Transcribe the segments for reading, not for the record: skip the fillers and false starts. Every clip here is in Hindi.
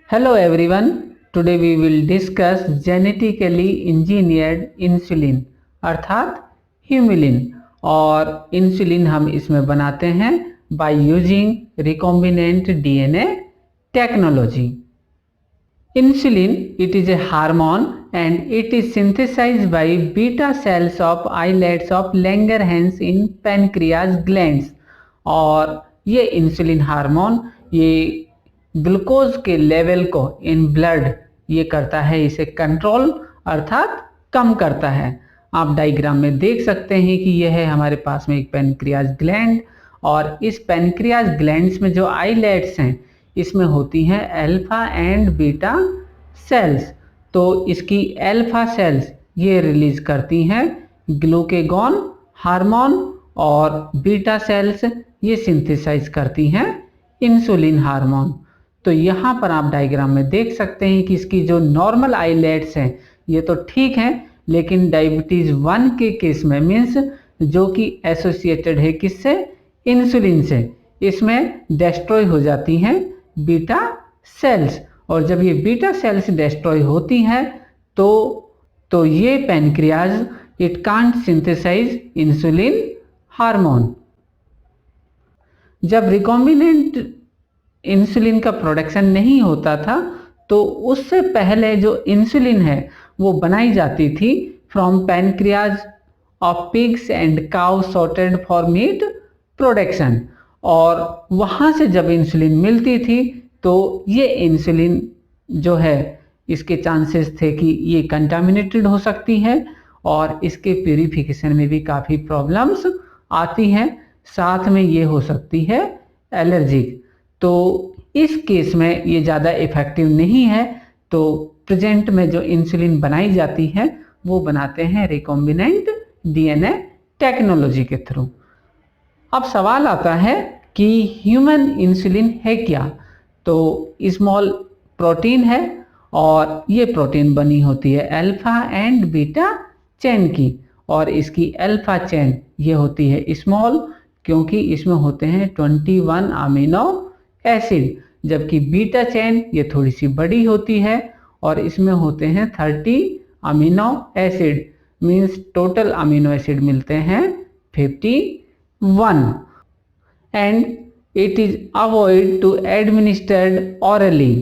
Hello everyone. Today we will discuss genetically engineered insulin अर्थात ह्यूमिलिन। और इंसुलिन हम इसमें बनाते हैं by using recombinant DNA technology. Insulin, it is a hormone and it is synthesized by beta cells of islets of Langerhans in pancreas glands। और ये इंसुलिन हार्मोन ये ग्लूकोज के लेवल को इन ब्लड ये करता है, इसे कंट्रोल अर्थात कम करता है। आप डायग्राम में देख सकते हैं कि यह है हमारे पास में एक पैनक्रियाज ग्लैंड, और इस पैनक्रियाज ग्लैंड्स में जो आइलेट्स हैं इसमें होती हैं अल्फा एंड बीटा सेल्स। तो इसकी अल्फा सेल्स ये रिलीज करती हैं ग्लूकेगॉन हार्मोन और बीटा सेल्स ये सिंथेसाइज करती हैं इंसुलिन हार्मोन। तो यहाँ पर आप डायग्राम में देख सकते हैं कि इसकी जो नॉर्मल आइलेट्स हैं ये तो ठीक हैं, लेकिन डायबिटीज 1 के केस में मीन्स जो कि एसोसिएटेड है किससे, इंसुलिन से, इसमें डिस्ट्रॉय हो जाती हैं बीटा सेल्स। और जब ये बीटा सेल्स डिस्ट्रॉय होती हैं तो ये pancreas it can't synthesize insulin hormone. जब रिकॉम्बिनेंट इंसुलिन का प्रोडक्शन नहीं होता था तो उससे पहले जो इंसुलिन है वो बनाई जाती थी from pancreas of pigs and cow sorted for meat production. और वहाँ से जब इंसुलिन मिलती थी तो ये इंसुलिन जो है इसके चांसेस थे कि ये कंटामिनेटेड हो सकती है और इसके प्यूरिफिकेशन में भी काफ़ी प्रॉब्लम्स आती हैं, साथ में ये हो सकती है एलर्जिक। तो इस केस में ये ज़्यादा इफ़ेक्टिव नहीं है। तो प्रेजेंट में जो इंसुलिन बनाई जाती है वो बनाते हैं रिकॉम्बिनेंट डीएनए टेक्नोलॉजी के थ्रू। अब सवाल आता है कि ह्यूमन इंसुलिन है क्या। तो स्मॉल प्रोटीन है और ये प्रोटीन बनी होती है अल्फा एंड बीटा चेन की, और इसकी अल्फा चेन ये होती है स्मॉल क्योंकि इसमें होते हैं 21 अमीनो एसिड, जबकि बीटा चेन ये थोड़ी सी बड़ी होती है और इसमें होते हैं 30 amino acid, means total amino acid मिलते हैं 51। And it is avoid to administered orally,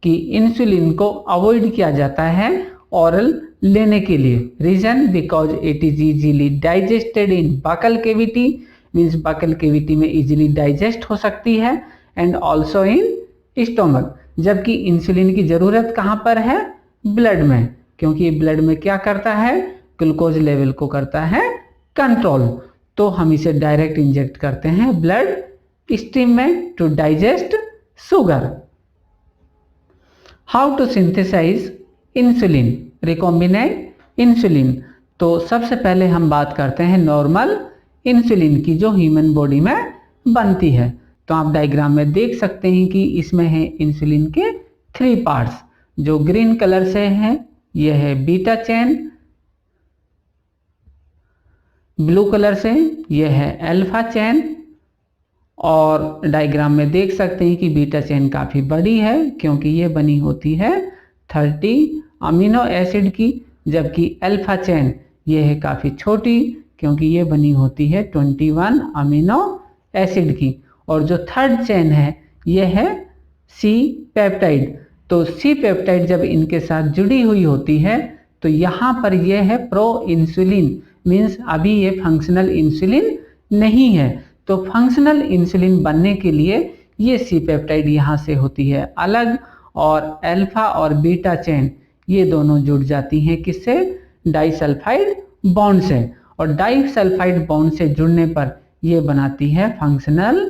कि इंसुलिन को अवॉइड किया जाता है ऑरल लेने के लिए। Reason because it is easily digested in buccal cavity, means buccal cavity में इजीली डाइजेस्ट हो सकती है, एंड ऑल्सो इन स्टोमक। जबकि इंसुलिन की ज़रूरत कहाँ पर है, ब्लड में, क्योंकि ब्लड में क्या करता है, ग्लूकोज लेवल को करता है कंट्रोल। तो हम इसे डायरेक्ट इंजेक्ट करते हैं ब्लड स्ट्रीम में to digest sugar. How to synthesize insulin, recombinant insulin. तो सबसे पहले हम बात करते हैं नॉर्मल इंसुलिन की जो ह्यूमन बॉडी में बनती है। तो आप डायग्राम में देख सकते हैं कि इसमें है इंसुलिन के 3 पार्ट्स, जो ग्रीन कलर से हैं यह है बीटा चेन, ब्लू कलर से यह है अल्फा चेन। और डायग्राम में देख सकते हैं कि बीटा चेन काफ़ी बड़ी है क्योंकि ये बनी होती है 30 अमीनो एसिड की, जबकि अल्फा चेन ये है काफ़ी छोटी क्योंकि ये बनी होती है 21 अमीनो एसिड की। और जो थर्ड चेन है ये है सी पेप्टाइड। तो सी पेप्टाइड जब इनके साथ जुड़ी हुई होती है तो यहाँ पर यह है प्रो इंसुलिन, मीन्स अभी ये फंक्शनल इंसुलिन नहीं है। तो फंक्शनल इंसुलिन बनने के लिए ये सी पेप्टाइड यहाँ से होती है अलग, और अल्फा और बीटा चेन ये दोनों जुड़ जाती हैं किससे, डाइसल्फाइड बॉन्ड से। और डाइसल्फाइड बॉन्ड से जुड़ने पर ये बनाती है functional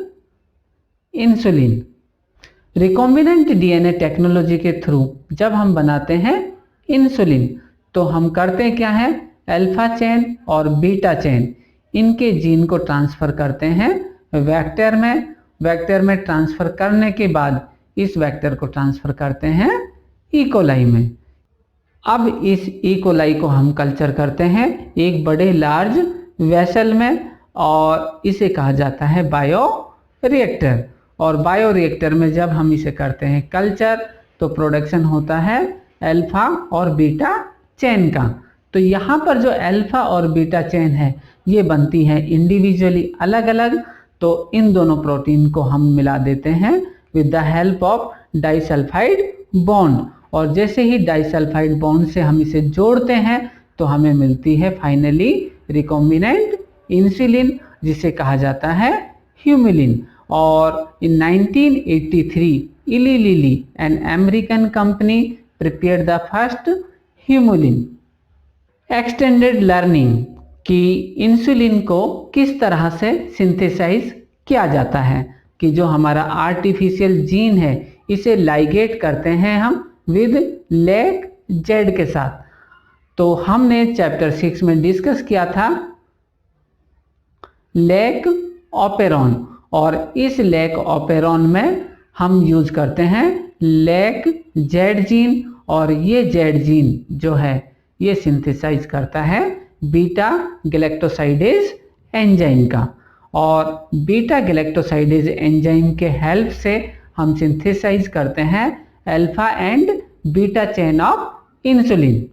insulin. Recombinant DNA technology के थ्रू जब हम बनाते हैं इंसुलिन तो हम करते क्या है, अल्फा चेन और बीटा चेन इनके जीन को ट्रांसफ़र करते हैं वेक्टर में। वेक्टर में ट्रांसफ़र करने के बाद इस वेक्टर को ट्रांसफ़र करते हैं ई कोलाई में। अब इस ई कोलाई को हम कल्चर करते हैं एक बड़े लार्ज वेसल में, और इसे कहा जाता है बायो रिएक्टर। और बायो रिएक्टर में जब हम इसे करते हैं कल्चर तो प्रोडक्शन होता है अल्फा और बीटा चेन का। तो यहाँ पर जो अल्फा और बीटा चेन है ये बनती है इंडिविजुअली अलग अलग, तो इन दोनों प्रोटीन को हम मिला देते हैं with the help of disulphide bond, और जैसे ही डाइसल्फाइड बॉन्ड से हम इसे जोड़ते हैं तो हमें मिलती है फाइनली रिकॉम्बिनेंट इंसुलिन, जिसे कहा जाता है ह्यूमिलिन। और इन 1983 इली lily an American company prepared the first Humulin. Extended learning कि इंसुलिन को किस तरह से सिंथेसाइज किया जाता है, कि जो हमारा आर्टिफिशियल जीन है इसे लाइगेट करते हैं हम विद लेक जेड के साथ। तो हमने चैप्टर 6 में डिस्कस किया था लेक ऑपेरॉन, और इस लेक ऑपेरॉन में हम यूज करते हैं लेक जेड जीन, और ये जेड जीन जो है ये सिंथेसाइज करता है बीटा गैलेक्टोसाइडेज एंजाइम का, और बीटा गैलेक्टोसाइडेज एंजाइम के हेल्प से हम सिंथेसाइज करते हैं alpha and beta chain of insulin.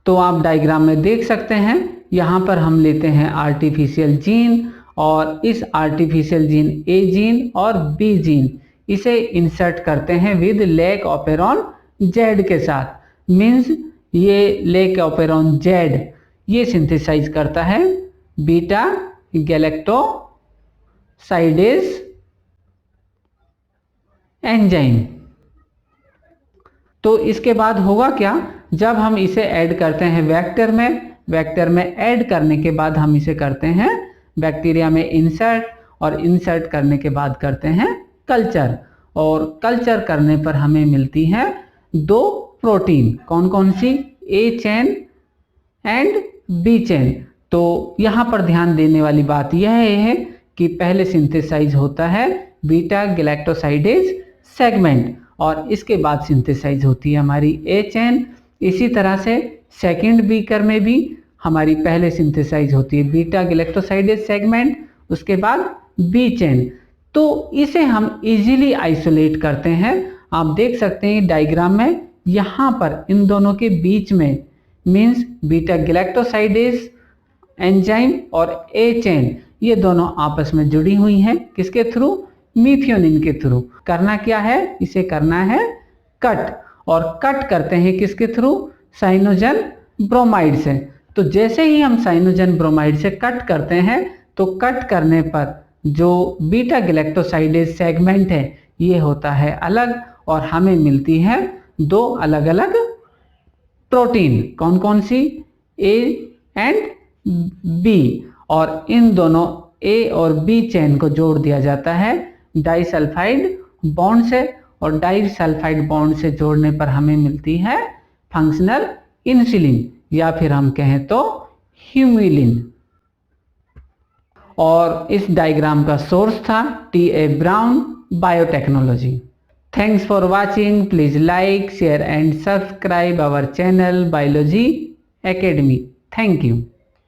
तो आप डायग्राम में देख सकते हैं, यहाँ पर हम लेते हैं आर्टिफिशियल जीन, और इस आर्टिफिशियल जीन ए जीन और बी जीन इसे इंसर्ट करते हैं विद लेक ऑपेरॉन जेड के साथ। मीन्स ये लेक ऑपेरॉन जेड ये सिंथेसाइज करता है बीटा गैलेक्टोसाइडेज एंजाइम। तो इसके बाद होगा क्या, जब हम इसे ऐड करते हैं वेक्टर में ऐड करने के बाद हम इसे करते हैं बैक्टीरिया में इंसर्ट, और इंसर्ट करने के बाद करते हैं कल्चर, और कल्चर करने पर हमें मिलती है दो प्रोटीन, कौन कौन सी, ए चेन एंड बी चेन। तो यहाँ पर ध्यान देने वाली बात यह है कि पहले सिंथेसाइज होता है बीटा गैलेक्टोसाइडेज सेगमेंट, और इसके बाद सिंथेसाइज होती है हमारी ए चेन। इसी तरह से सेकंड बीकर में भी हमारी पहले सिंथेसाइज होती है बीटा गैलेक्टोसाइडेज सेगमेंट, उसके बाद बी चेन। तो इसे हम इजीली आइसोलेट करते हैं। आप देख सकते हैं डायग्राम में, यहाँ पर इन दोनों के बीच में मीन्स बीटा गैलेक्टोसाइडेज एंजाइम और ए चेन ये दोनों आपस में जुड़ी हुई हैं, किसके थ्रू, मीथियोनिन के थ्रू। करना क्या है, इसे करना है कट, और कट करते हैं किसके थ्रू, साइनोजन ब्रोमाइड से। तो जैसे ही हम साइनोजन ब्रोमाइड से कट करते हैं तो कट करने पर जो बीटा गैलेक्टोसाइडेज सेगमेंट है ये होता है अलग, और हमें मिलती है दो अलग अलग प्रोटीन, कौन कौन सी, ए एंड बी, और इन दोनों ए और बी चेन को जोड़ दिया जाता है डाइसल्फाइड बॉन्ड से, और डाइसल्फाइड बॉन्ड से जोड़ने पर हमें मिलती है फंक्शनल इंसुलिन, या फिर हम कहें तो ह्यूमिलिन। और इस डायग्राम का सोर्स था T.A.. Brown biotechnology. Thanks for watching. Please like, share and subscribe our channel Biology Academy. Thank you.